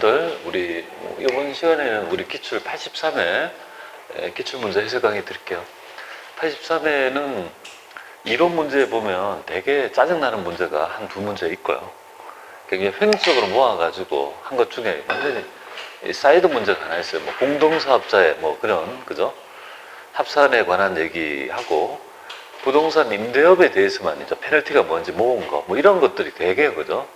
여러분들 우리 이번 시간에는 우리 기출 83회 기출문제 해설 강의 드릴게요. 83회는 이론 문제에 보면 되게 짜증나는 문제가 한 두 문제 있고요. 굉장히 횡적으로 모아가지고 한 것 중에 완전히 사이드 문제가 하나 있어요. 뭐 공동사업자의 뭐 그런 그죠? 합산에 관한 얘기하고 부동산 임대업에 대해서만 이제 페널티가 뭔지 모은 거 뭐 이런 것들이 되게 그죠?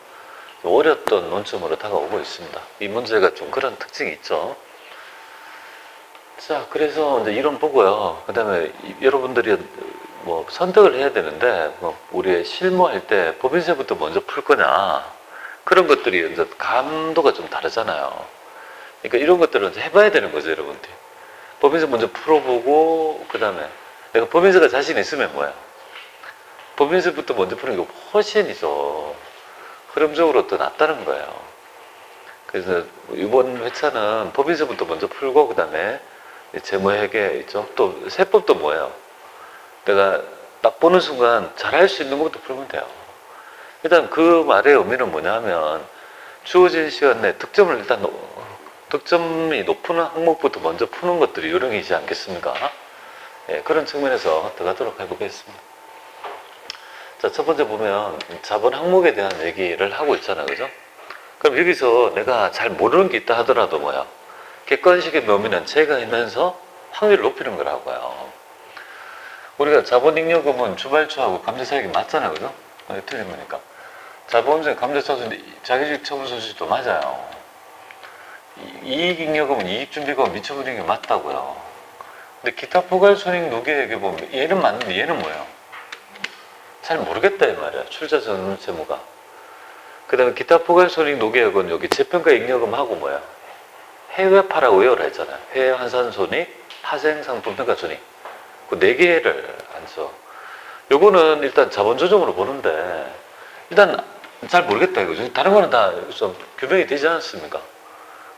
어렸던 논점으로 다가오고 있습니다. 이 문제가 좀 그런 특징이 있죠. 자, 그래서 이제 이론 보고요. 그 다음에 여러분들이 뭐 선택을 해야 되는데, 뭐 우리 실무할 때 법인세부터 먼저 풀 거냐, 그런 것들이 이제 감도가 좀 다르잖아요. 그러니까 이런 것들은 이제 해봐야 되는 거죠, 여러분들. 법인세 먼저 풀어보고, 그 다음에 내가 법인세가 자신 있으면 뭐야? 법인세부터 먼저 푸는 게 훨씬이죠. 흐름적으로 더 낫다는 거예요. 그래서 이번 회차는 법인세부터 먼저 풀고 그 다음에 재무회계 있죠. 또 세법도 뭐예요? 내가 딱 보는 순간 잘할 수 있는 것부터 풀면 돼요. 일단 그 말의 의미는 뭐냐면 주어진 시간 내에 득점을 일단 득점이 높은 항목부터 먼저 푸는 것들이 요령이지 않겠습니까? 예, 그런 측면에서 들어가도록 해보겠습니다. 자, 첫 번째 보면 자본 항목에 대한 얘기를 하고 있잖아요. 그죠? 그럼 여기서 내가 잘 모르는 게 있다 하더라도 뭐야? 객관식의 묘미는 제가 하면서 확률을 높이는 거라고요. 우리가 자본잉여금은 주발주하고 감정차익이 맞잖아요. 그죠? 틀린 거니까. 자본주의 감정차익인데 자기주식 처분소식도 맞아요. 이익잉여금은 이익준비금 미처분익이 맞다고요. 근데 기타 포괄손익 노계액에 보면 얘는 맞는데 얘는 뭐예요? 잘 모르겠다 이 말이야. 출자 전 재무가. 그 다음에 기타 포괄손익 노계액은 여기 재평가 잉여금하고 뭐야? 해외파라고 외우라 했잖아요. 해외 환산손익, 파생상품평가손익. 그 네 개를 안 써. 요거는 일단 자본조정으로 보는데 일단 잘 모르겠다 이거죠. 다른 거는 다 좀 규명이 되지 않습니까?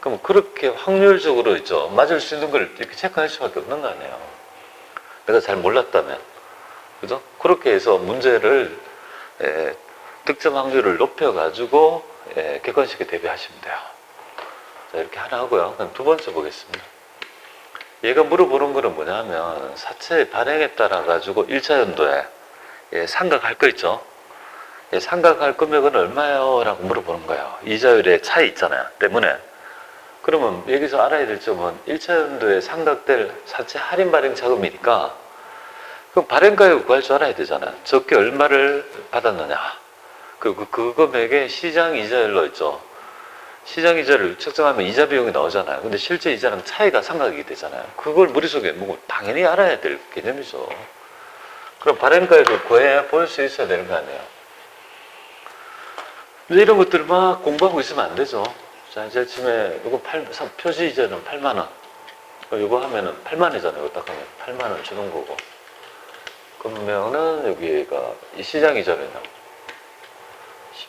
그럼 그렇게 확률적으로 있죠. 맞을 수 있는 걸 이렇게 체크할 수밖에 없는 거 아니에요. 내가 잘 몰랐다면. 그죠? 그렇게 해서 문제를 득점 확률을 높여가지고 객관식에 대비하시면 돼요. 자, 이렇게 하나 하고요. 그럼 두 번째 보겠습니다. 얘가 물어보는 거는 뭐냐면 사채 발행에 따라 가지고 1차 연도에 상각할 거 있죠? 상각할 금액은 얼마예요? 라고 물어보는 거예요. 이자율의 차이 있잖아요. 때문에. 그러면 여기서 알아야 될 점은 1차 연도에 상각될 사채 할인 발행 자금이니까 그럼 발행가액을 구할 줄 알아야 되잖아요. 적게 얼마를 받았느냐. 그리고 그 금액에 시장 이자율로 있죠. 시장 이자를 측정하면 이자 비용이 나오잖아요. 근데 실제 이자는 차이가 상각이 되잖아요. 그걸 머릿속에 뭐 당연히 알아야 될 개념이죠. 그럼 발행가액을 구해야 볼 수 있어야 되는 거 아니에요. 근데 이런 것들을 막 공부하고 있으면 안 되죠. 자, 이제 아침에 이거 표시 이자는 8만원. 이거 하면은 8만원이잖아요. 이거 딱 하면 8만원 주는 거고. 그러면은 여기가 이 시장 이자는요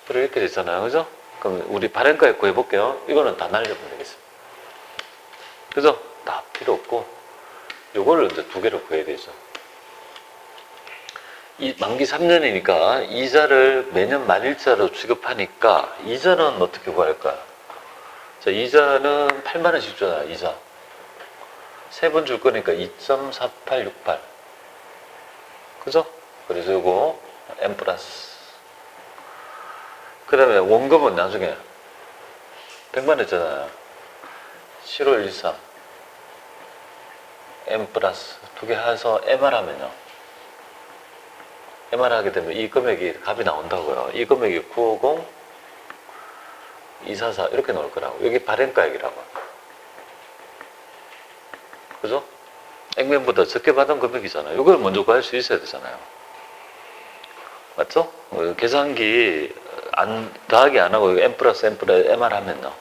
10% 이렇게 됐잖아요. 그죠? 그럼 우리 발행가액 구해볼게요. 이거는 다 날려보면 되겠습니다. 그죠? 다 필요 없고 요거를 이제 두 개를 구해야 되죠. 이 만기 3년이니까 이자를 매년 만일자로 취급하니까 이자는 어떻게 구할까요? 자, 이자는 8만원씩 줘요. 이자 세 번 줄 거니까 2.4868 그죠? 그래서 요거 M 플러스 그 다음에 원금은 나중에 100만 했잖아요. 7월 13 M 플러스 두 개 해서 MR 하면요 MR 하게 되면 이 금액이 값이 나온다고요. 이 금액이 950 244 이렇게 나올 거라고. 여기 발행가액이라고. 그죠? 액면보다 적게 받은 금액이잖아요. 이걸 먼저 구할 수 있어야 되잖아요. 맞죠? 계산기 더하기 안 하고 M 플러스 MR 하면요.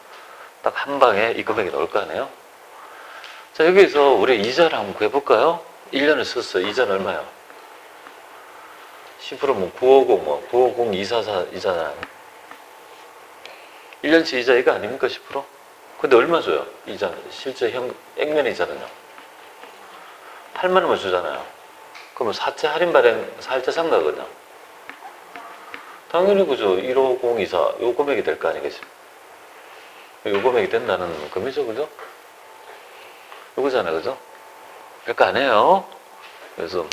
딱 한 방에 이 금액이 나올 거 아니에요? 자, 여기서 우리 이자를 한번 구해볼까요? 1년을 썼어요. 이자는 얼마요? 10%면 950, 950, 244 이자잖아요. 1년치 이자 이거 아닙니까? 10%? 근데 얼마 줘요? 이자는. 실제 액면 이자는요? 8만원만 주잖아요. 그러면 사채 할인 발행, 사채 상각은요? 당연히 그죠. 15024, 요 금액이 될 거 아니겠습니까? 요 금액이 된다는 금이죠, 그죠? 요거잖아요, 그죠? 그러니까 안 해요. 그래서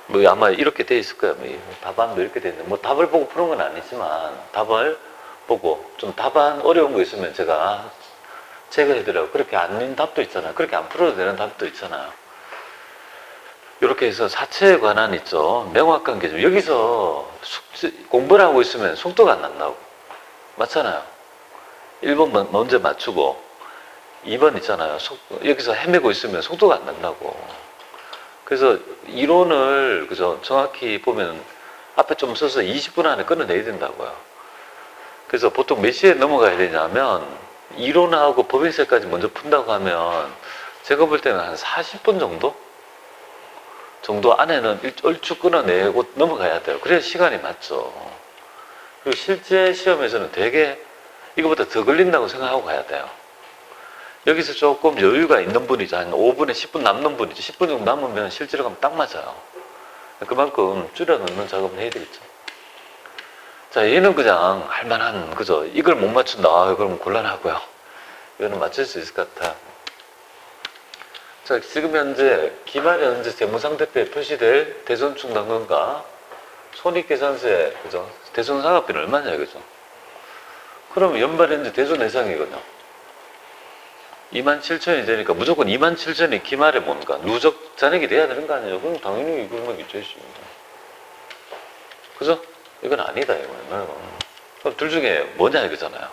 뭐 아마 이렇게 돼 있을 거예요. 뭐 답안도 이렇게 돼 있는데 뭐 답을 보고 푸는 건 아니지만 답을 보고 좀 답안 어려운 거 있으면 제가 제거해드려요. 그렇게 아닌 답도 있잖아요. 그렇게 안 풀어도 되는 답도 있잖아요. 이렇게 해서 사체에 관한 있죠. 명확한 개념. 여기서 공부를 하고 있으면 속도가 안 난다고. 맞잖아요. 1번 먼저 맞추고 2번 있잖아요. 여기서 헤매고 있으면 속도가 안 난다고. 그래서 이론을 그죠 정확히 보면 앞에 좀 써서 20분 안에 끝내내야 된다고요. 그래서 보통 몇 시에 넘어가야 되냐면 이론하고 법인세까지 먼저 푼다고 하면 제가 볼 때는 한 40분 정도 안에는 얼추 끊어내고 넘어가야 돼요. 그래야 시간이 맞죠. 그리고 실제 시험에서는 되게 이거보다 더 걸린다고 생각하고 가야 돼요. 여기서 조금 여유가 있는 분이죠. 한 5분에 10분 남는 분이죠. 10분 정도 남으면 실제로 가면 딱 맞아요. 그만큼 줄여 넣는 작업을 해야 되겠죠. 자, 얘는 그냥 할만한, 그죠? 이걸 못 맞춘다. 그럼 곤란하고요. 이거는 맞출 수 있을 것 같아요. 자, 지금 현재 기말 현재 재무상태표에 표시될 대손충당금과 손익계산세, 그죠? 대손상각비는 얼마냐, 그죠? 그럼 연말 현재 대손 예상이거든요. 27,000이 되니까 무조건 27,000이 기말에 뭔가 누적 잔액이 돼야 되는 거 아니에요? 그럼 당연히 이 금액이죠. 그죠? 이건 아니다, 이거는. 그럼 둘 중에 뭐냐, 이거잖아요.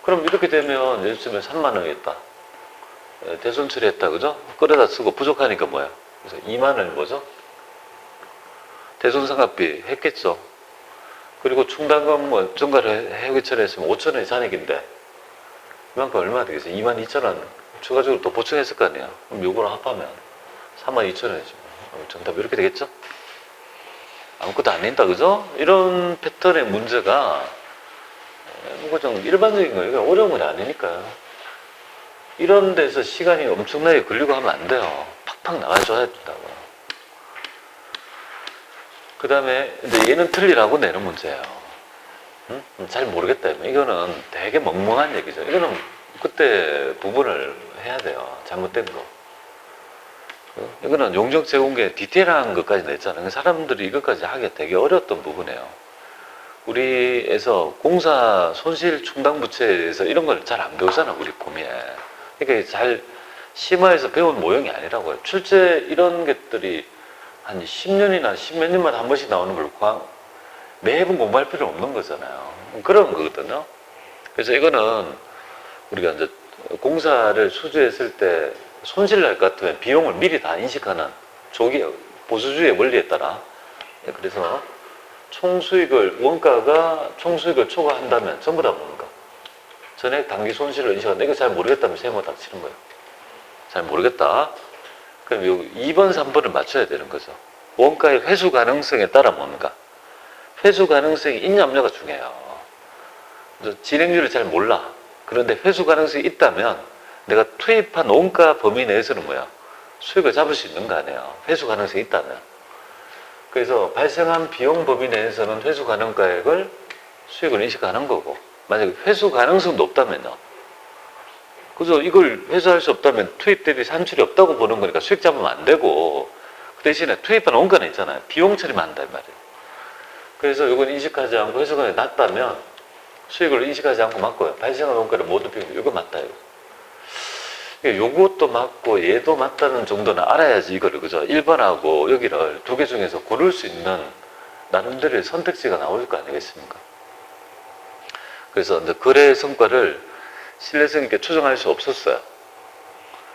그럼 이렇게 되면 예를 들면 3만 원이었다. 대손 처리했다, 그죠? 끌어다 쓰고 부족하니까 뭐야? 그래서 2만 원이 뭐죠? 대손상각비 했겠죠. 그리고 충당금 뭐 증가를 해외 처리했으면 5천 원이 잔액인데 그만큼 얼마 되겠어요? 22,000원 추가적으로 더 보충했을 거 아니에요? 그럼 요거랑 합하면 32,000원이죠. 정답 이렇게 되겠죠? 아무것도 안 낸다, 그죠? 이런 패턴의 문제가 뭐 좀 일반적인 거예요. 어려운 건 아니니까요. 이런 데서 시간이 엄청나게 걸리고 하면 안 돼요. 팍팍 나가줘야 된다고. 그 다음에 이제 얘는 틀리라고 내는 문제예요. 응? 잘 모르겠다. 이거는 되게 멍멍한 얘기죠. 이거는 그때 부분을 해야 돼요. 잘못된 거. 이거는 용적 제공계 디테일한 것까지 냈잖아요. 사람들이 이것까지 하기가 되게 어려웠던 부분이에요. 우리에서 공사 손실 충당 부채에 대해서 이런 걸 잘 안 배우잖아, 우리 고미에. 그러니까 잘 심화해서 배운 모형이 아니라고요. 출제 이런 것들이 한 10년이나 10몇 년마다 한 번씩 나오는 걸 매번 공부할 필요 없는 거잖아요. 그런 거거든요. 그래서 이거는 우리가 이제 공사를 수주했을 때 손실 날 것 같으면 비용을 미리 다 인식하는 보수주의 원리에 따라. 그래서 원가가 총수익을 초과한다면 전부 다 뭔가 전액 단기 손실을 인식한다. 이거 잘 모르겠다면 세모 딱 치는 거예요. 잘 모르겠다. 그럼 요 2번, 3번을 맞춰야 되는 거죠. 원가의 회수 가능성에 따라 뭔가. 회수 가능성이 있냐 없냐가 중요해요. 진행률을 잘 몰라. 그런데 회수 가능성이 있다면 내가 투입한 원가 범위 내에서는 뭐야? 수익을 잡을 수 있는 거 아니에요. 회수 가능성이 있다면. 그래서 발생한 비용 범위 내에서는 회수 가능가액을 수익을 인식하는 거고, 만약에 회수 가능성도 없다면요. 그죠? 이걸 회수할 수 없다면 투입 대비 산출이 없다고 보는 거니까 수익 잡으면 안 되고, 그 대신에 투입한 원가는 있잖아요. 비용 처리만 한다 이 말이에요. 그래서 이건 인식하지 않고 회수가 낮다면 수익을 인식하지 않고 맞고요. 발생한 원가를 모두 비용, 이거 맞다 이거. 요것도 맞고 얘도 맞다는 정도는 알아야지 이거를, 그죠? 1번하고 여기를 두 개 중에서 고를 수 있는 나름대로의 선택지가 나올 거 아니겠습니까? 그래서 이제 거래 성과를 신뢰성 있게 추정할 수 없었어요.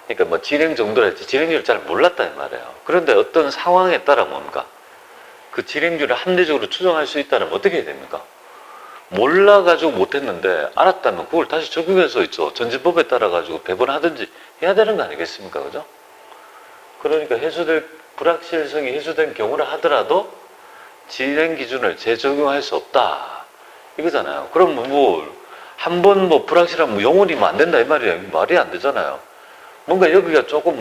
그러니까 뭐 진행 정도라 했지 진행률을 잘 몰랐다 이 말이에요. 그런데 어떤 상황에 따라 뭔가 그 진행률을 합리적으로 추정할 수 있다면 어떻게 해야 됩니까? 몰라가지고 못했는데 알았다면 그걸 다시 적용해서 있죠. 전지법에 따라가지고 배분하든지 해야 되는 거 아니겠습니까? 그죠? 그러니까 해소될 불확실성이 해소된 경우라 하더라도 진행 기준을 재적용할 수 없다. 이거잖아요. 그럼 한 번 불확실하면 영원히 안 된다 이 말이에요. 말이 안 되잖아요. 뭔가 여기가 조금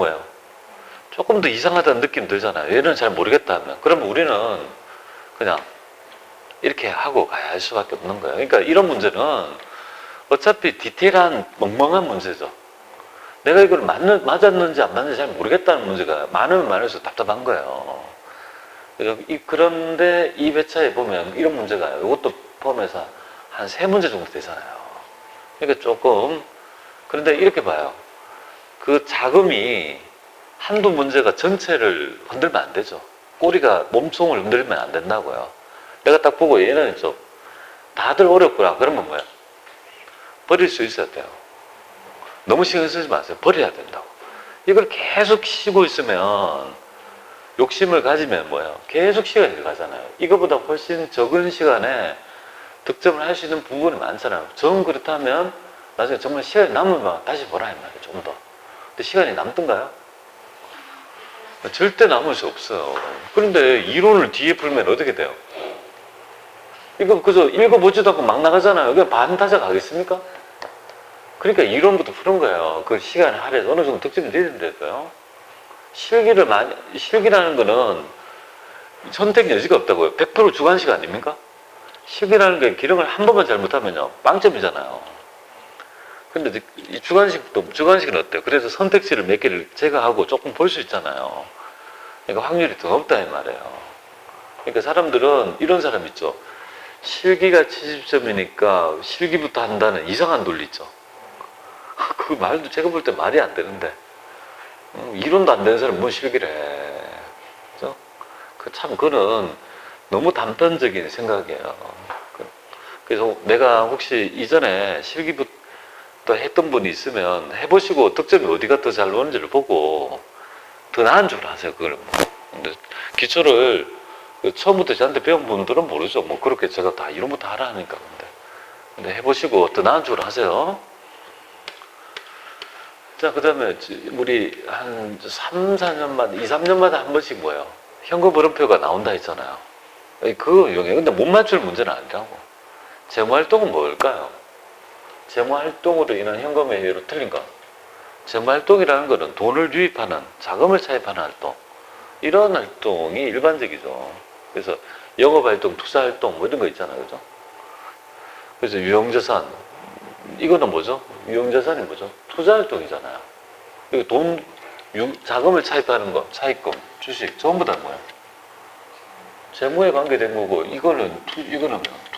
조금 더 이상하다는 느낌 들잖아요. 얘는 잘 모르겠다 하면. 그러면 우리는 그냥 이렇게 하고 가야 할 수밖에 없는 거예요. 그러니까 이런 문제는 어차피 디테일한 멍멍한 문제죠. 내가 이걸 맞았는지 안 맞는지 잘 모르겠다는 문제가 많으면 많을수록 답답한 거예요. 그런데 이 회차에 보면 이런 문제가 이것도 포함해서 한 3문제 정도 되잖아요. 그러니까 조금, 그런데 이렇게 봐요. 그 자금이 한두 문제가 전체를 흔들면 안 되죠. 꼬리가 몸통을 흔들면 안 된다고요. 내가 딱 보고 얘는 좀 다들 어렵구나. 그러면 뭐야? 버릴 수 있어야 돼요. 너무 신경 쓰지 마세요. 버려야 된다고. 이걸 계속 쉬고 있으면 욕심을 가지면 뭐예요? 계속 시간이 가잖아요. 이거보다 훨씬 적은 시간에 득점을 할 수 있는 부분이 많잖아요. 정 그렇다면 나중에 정말 시간이 남으면 다시 보라 이 말이에요. 좀 더. 근데 시간이 남던가요? 절대 남을 수 없어요. 그런데 이론을 뒤에 풀면 어떻게 돼요? 이거 그저 읽어보지도 않고 막 나가잖아요. 그냥 반타작 하겠습니까? 그러니까 이론부터 푸는 거예요. 그 시간을 할애해서 어느 정도 득점이 되는데도요. 실기라는 거는 선택 여지가 없다고요. 100% 주관식 아닙니까? 실기라는 게 기능을 한 번만 잘못하면요. 빵점이잖아요. 근데 이 주관식은 어때요? 그래서 선택지를 몇 개를 제거하고 조금 볼 수 있잖아요. 그러니까 확률이 더 높다 이 말이에요. 그러니까 사람들은 이런 사람 있죠. 실기가 70점이니까 실기부터 한다는 이상한 논리 있죠. 그 말도 제가 볼 때 말이 안 되는데 이론도 안 되는 사람은 뭐 실기를 해. 그죠? 그거는 너무 단편적인 생각이에요. 그래서 내가 혹시 이전에 실기부터 했던 분이 있으면 해보시고 득점이 어디가 더 잘 나오는지를 보고 더 나은 쪽으로 하세요. 그걸. 근데 기초를 처음부터 저한테 배운 분들은 모르죠. 뭐 그렇게 제가 다 이론부터 하라 하니까. 근데 해보시고 더 나은 쪽으로 하세요. 자, 그 다음에 우리 한 3, 4년마다, 2, 3년마다 한 번씩 뭐예요? 현금 흐름표가 나온다 했잖아요. 그거 이용해. 근데 못 맞출 문제는 아니라고. 재무활동은 뭘까요? 재무활동으로 인한 현금의 회로 틀린 거. 재무활동이라는 거는 돈을 유입하는, 자금을 차입하는 활동. 이런 활동이 일반적이죠. 그래서 영업활동, 투자활동, 뭐 이런 거 있잖아요. 그죠? 그래서 유형자산. 이거는 뭐죠? 유형자산이 뭐죠? 투자활동이잖아요. 이거 자금을 차입하는 거, 차입금, 주식, 전부 다 뭐예요? 재무에 관계된 거고, 이거는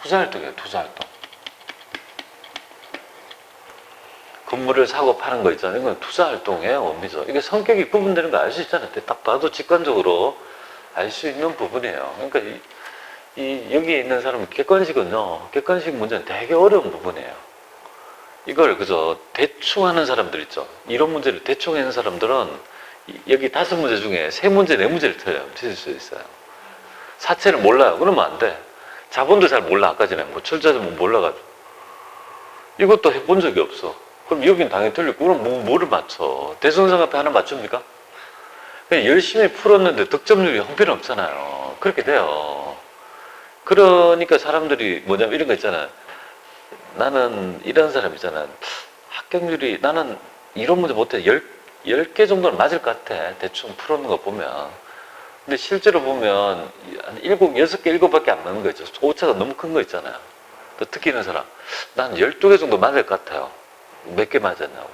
투자활동이에요, 투자활동. 건물을 사고 파는 거 있잖아요. 이건 투자활동의 원리죠. 이게 성격이 구분되는 거 알 수 있잖아요. 딱 봐도 직관적으로 알 수 있는 부분이에요. 그러니까 여기에 있는 사람은 객관식 문제는 되게 어려운 부분이에요. 이걸 그저 대충 하는 사람들 있죠. 이런 문제를 대충 하는 사람들은 여기 5문제 중에 3문제, 4문제를 틀릴 수 있어요. 사채를 몰라요. 그러면 안 돼. 자본도 잘 몰라. 아까 전에 뭐 출자자본 몰라가지고. 이것도 해본 적이 없어. 그럼 여긴 당연히 틀리고, 그럼 뭐를 맞춰? 대손상합회 하나 맞춥니까? 그냥 열심히 풀었는데 득점률이 형편없잖아요. 그렇게 돼요. 그러니까 사람들이 뭐냐면 이런 거 있잖아요. 나는 이런 사람 있잖아. 합격률이 나는 이런 문제 못해 10개 정도는 맞을 것 같아. 대충 풀어놓은 거 보면. 근데 실제로 보면 한 6개, 7밖에 안 맞는 거 있죠. 오차가 너무 큰 거 있잖아요. 또 특히 있는 사람. 난 12개 정도 맞을 것 같아요. 몇 개 맞았냐고.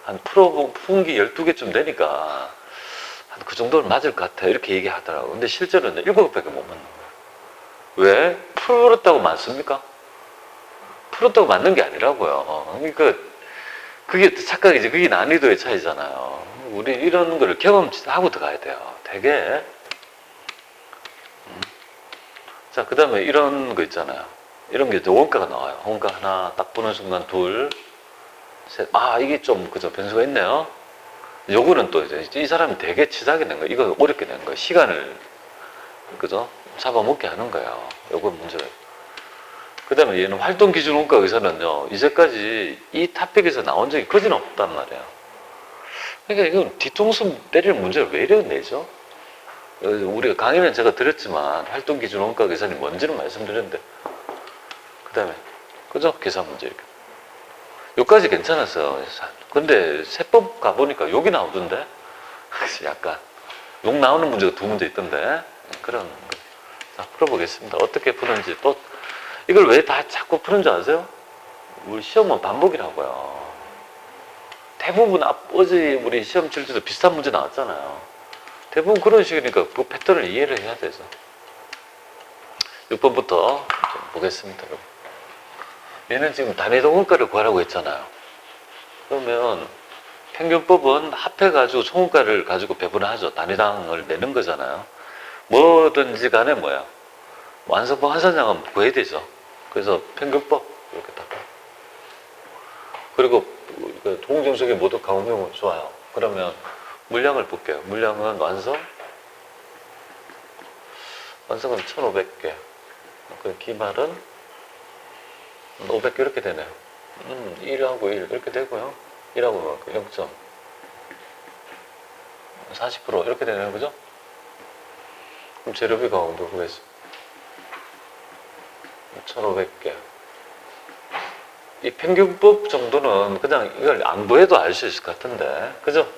한 푼기 12개쯤 되니까 한 그 정도는 맞을 것 같아. 이렇게 얘기하더라고. 근데 실제로는 7개밖에 못 맞는 거예요. 왜? 풀었다고 맞습니까? 풀었다고 맞는 게 아니라고요. 그러니까 그게 착각이지. 그게 난이도의 차이잖아요. 우리 이런 거를 경험하고 들어가야 돼요. 되게. 자, 그 다음에 이런 거 있잖아요. 이런 게 이제 원가가 나와요. 원가 하나 딱 보는 순간 둘, 셋. 아, 이게 좀 그저 변수가 있네요. 요거는 또 이제 이 사람이 되게 치사하게 낸 거예요. 이거 어렵게 낸 거예요. 시간을 그죠? 잡아먹게 하는 거예요. 요거 문제가. 그 다음에 얘는 활동기준원가 의사는요, 이제까지 이 탑픽에서 나온 적이 거진 없단 말이에요. 그러니까 이건 뒤통수 때리는 문제를 왜 이렇게 내죠? 우리가 강의는 제가 드렸지만, 활동기준원가 계산이 뭔지는 말씀드렸는데, 그 다음에, 그죠? 계산 문제 이렇게. 여기까지 괜찮았어요. 근데 세법 가보니까 욕이 나오던데? 약간, 욕 나오는 문제가 2문제 있던데? 그런 거. 자, 풀어보겠습니다. 어떻게 푸는지 또, 이걸 왜 다 자꾸 푸는 줄 아세요? 우리 시험은 반복이라고요. 대부분 어제 우리 시험 칠 때도 비슷한 문제 나왔잖아요. 대부분 그런 식이니까 그 패턴을 이해를 해야 되죠. 6번부터 좀 보겠습니다. 얘는 지금 단위동원가를 구하라고 했잖아요. 그러면 평균법은 합해가지고 총원가를 가지고 배분하죠. 단위당을 내는 거잖아요. 뭐든지 간에 뭐야, 완성법 한산량은 구해야 되죠. 그래서 평균법 이렇게 딱. 그리고 동정석이 모두 가운데면 좋아요. 그러면 물량을 볼게요. 물량은 완성은 1500개. 그 기말은 500개 이렇게 되네요. 1하고 1 이렇게 되고요. 1하고 0.40% 이렇게 되네요. 그죠? 그럼 재료비 가운데 보겠습니다. 1500개. 이 평균법 정도는 그냥 이걸 안 보여도 알 수 있을 것 같은데, 그죠?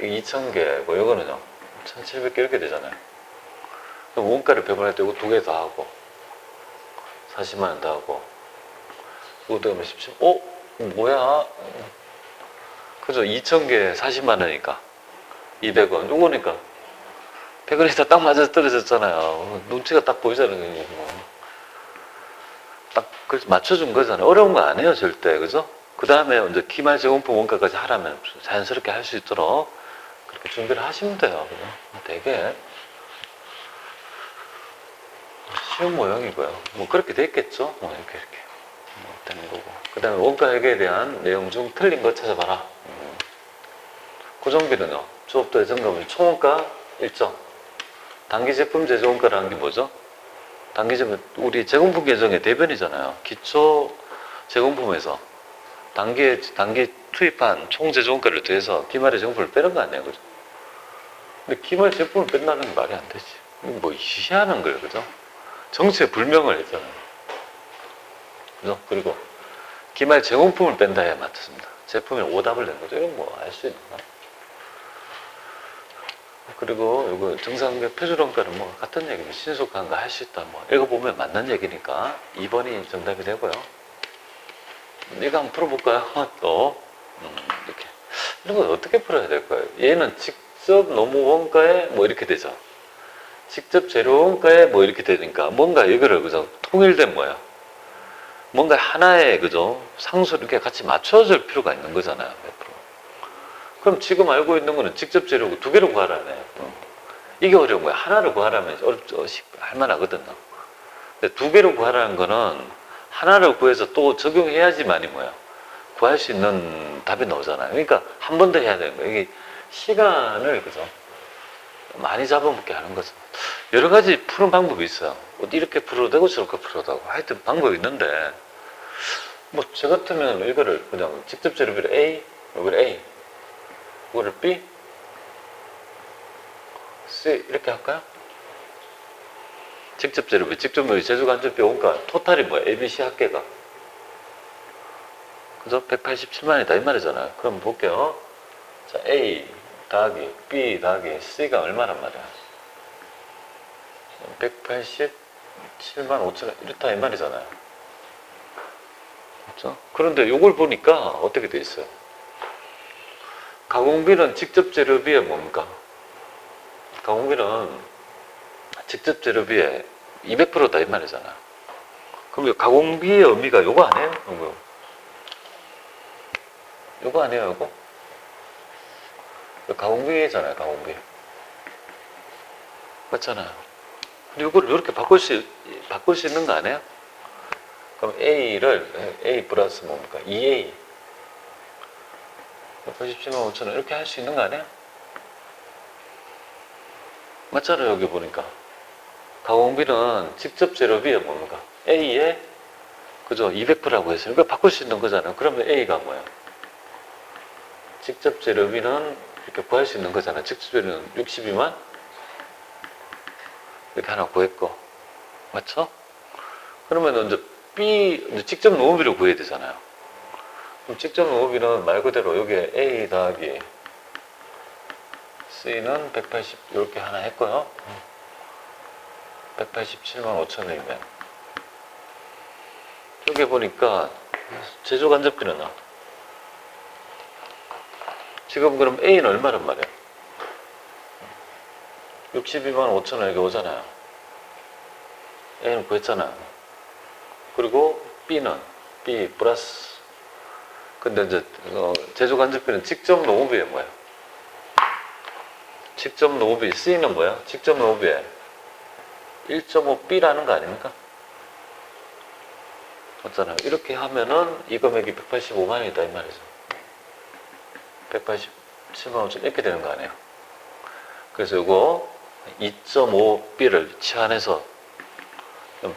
이 2000개고, 이거는요, 1700개 이렇게 되잖아요. 그럼 원가를 배분할 때 이거 2개 더 하고, 40만원 더 하고, 이거 더하면 17, 뭐야? 그죠? 2000개 40만원이니까, 200원. 요거니까, 100원이 딱 맞아서 떨어졌잖아요. 눈치가 딱 보이잖아요. 뭐. 딱 맞춰준 거잖아요. 어려운 거 아니에요, 절대. 그죠? 그 다음에 이제 기말 제공품 원가까지 하라면 자연스럽게 할 수 있도록 그렇게 준비를 하시면 돼요. 그죠? 되게 쉬운 모양이고요. 뭐 그렇게 돼 있겠죠? 뭐 이렇게 되는 거고. 그 다음에 원가 회계에 대한 내용 중 틀린 거 찾아봐라. 고정비는요, 조업도의 점검은 총원가 일정. 단기 제품 제조원가라는 게 뭐죠? 단기 제품, 우리 제공품 계정의 대변이잖아요. 기초 제공품에서 단기 투입한 총 제조원가를 더해서 기말의 제공품을 빼는 거 아니에요, 그죠? 근데 기말 제품을 뺀다는 게 말이 안 되지. 뭐 희한한 거예요, 그죠? 정체불명을 했잖아요. 그죠? 그리고 기말 제공품을 뺀다 해야 맞습니다. 제품에 오답을 낸 거죠. 이건 뭐 알 수 있나? 그리고 이거 정상계 표준원가는 뭐 같은 얘기입니다. 신속한 거 할 수 있다. 뭐 읽어보면 맞는 얘기니까 2번이 정답이 되고요. 이거 한번 풀어볼까요? 또 이렇게 이런 거 어떻게 풀어야 될까요? 얘는 직접 노무 원가에 뭐 이렇게 되죠. 직접 재료 원가에 뭐 이렇게 되니까 뭔가 이거를 그죠, 통일된 뭐야, 뭔가 하나의 그죠 상수를 이렇게 같이 맞춰줄 필요가 있는 거잖아요. 앞으로. 그럼 지금 알고 있는 거는 직접 재료고 2개를 구하라네. 이게 어려운 거야. 하나를 구하라면 할만하거든요. 근데 2개를 구하라는 거는 하나를 구해서 또 적용해야지만이 뭐야, 구할 수 있는 답이 나오잖아요. 그러니까 한 번 더 해야 되는 거예요. 이게 시간을 그죠 많이 잡아먹게 하는 거죠. 여러 가지 푸는 방법이 있어요. 이렇게 풀어도 되고 저렇게 풀어도 되고 하여튼 방법이 있는데, 뭐 저 같으면 이거를 그냥 직접 재료비를 A, 이걸 A, 이거를 B, C 이렇게 할까요? 직접 재료비, 직접 제조간접비 원가 토탈이 뭐야? A, B, C 합계가 그죠? 187만이다 이 말이잖아요. 그럼 볼게요. 자, A 더하기 B 더하기 C가 얼마란 말이야? 187만 5천 이렇다 이 말이잖아요. 그렇죠? 그런데 이걸 보니까 어떻게 돼 있어요? 가공비는 직접 재료비에 뭡니까? 가공비는 직접 재료비에 200%다 이 말이잖아요. 그럼 가공비의 의미가 요거 아니에요? 요거 아니에요, 요거? 가공비잖아요, 가공비. 맞잖아요. 근데 이걸 이렇게 바꿀 수 있는 거 아니에요? 그럼 A 플러스 뭡니까? 2A 187만 5천원 이렇게 할 수 있는 거 아니에요? 맞잖아요, 여기 보니까. 가공비는 직접 재료비에 뭡니까? A에 그죠? 200%라고 했어요. 그러니까 바꿀 수 있는 거잖아요. 그러면 A가 뭐예요? 직접 재료비는 이렇게 구할 수 있는 거잖아요. 직접 재료는 62만 이렇게 하나 구했고, 맞죠? 그러면 이제 B 직접 노무비를 구해야 되잖아요. 그럼 직접 노무비는 말 그대로 여기에 A 더하기 C는 180 이렇게 하나 했고요. 187만 5천원이면 여기 보니까 제조 간접비는 나. 지금 그럼 A는 얼마란 말이야? 62만 5천 원 이렇게 오잖아요. A는 구했잖아요. 그리고 B는 B 플러스. 근데 이제 제조 간접비는 직접 노후비에 뭐야? 직접 노후비 C는 뭐야? 직접 노후비에 1.5B라는 거 아닙니까? 맞잖아요. 이렇게 하면은 이 금액이 185만원이다 이 말이죠. 187만 5천 이렇게 되는 거 아니에요. 그래서 이거 2.5B를 치환해서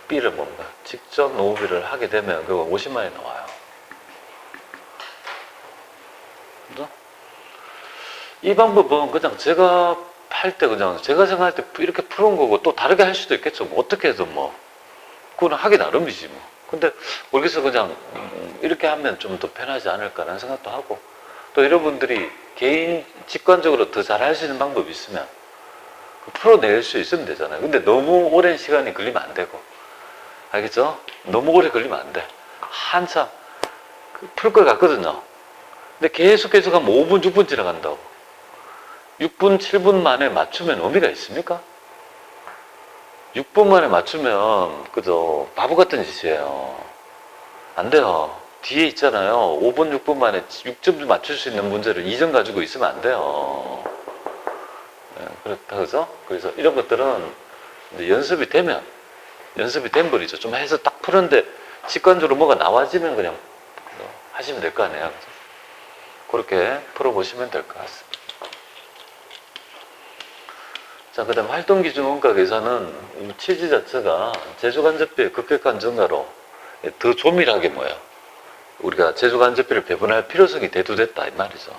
B를 뭔가 직접 노후비를 하게 되면 그거 50만원이 나와요. 그죠? 이 방법은 그냥 제가 할 때 그냥 제가 생각할 때 이렇게 푸는 거고 또 다르게 할 수도 있겠죠. 뭐 어떻게 해도 뭐 그거는 하기 나름이지 뭐. 근데 모르겠어 그냥 이렇게 하면 좀 더 편하지 않을까라는 생각도 하고 또 여러분들이 개인 직관적으로 더 잘 할 수 있는 방법이 있으면 풀어낼 수 있으면 되잖아요. 근데 너무 오랜 시간이 걸리면 안 되고 알겠죠? 너무 오래 걸리면 안 돼. 한참 풀 것 같거든요. 근데 계속 하면 5분, 6분 지나간다고. 6분, 7분 만에 맞추면 의미가 있습니까? 6분 만에 맞추면 그저 바보 같은 짓이에요. 안 돼요. 뒤에 있잖아요. 5분, 6분 만에 6점 맞출 수 있는 문제를 2점 가지고 있으면 안 돼요. 네, 그렇다 그죠? 그래서 이런 것들은 이제 연습이 된 버리죠. 좀 해서 딱 푸는데 직관적으로 뭐가 나와지면 그냥 하시면 될 거 아니에요. 그렇게 풀어보시면 될 것 같습니다. 자, 그 다음 활동기준 원가 계산은 취지 자체가 제조간접비의 급격한 증가로 더 조밀하게 뭐예요? 우리가 제조간접비를 배분할 필요성이 대두됐다 이 말이죠.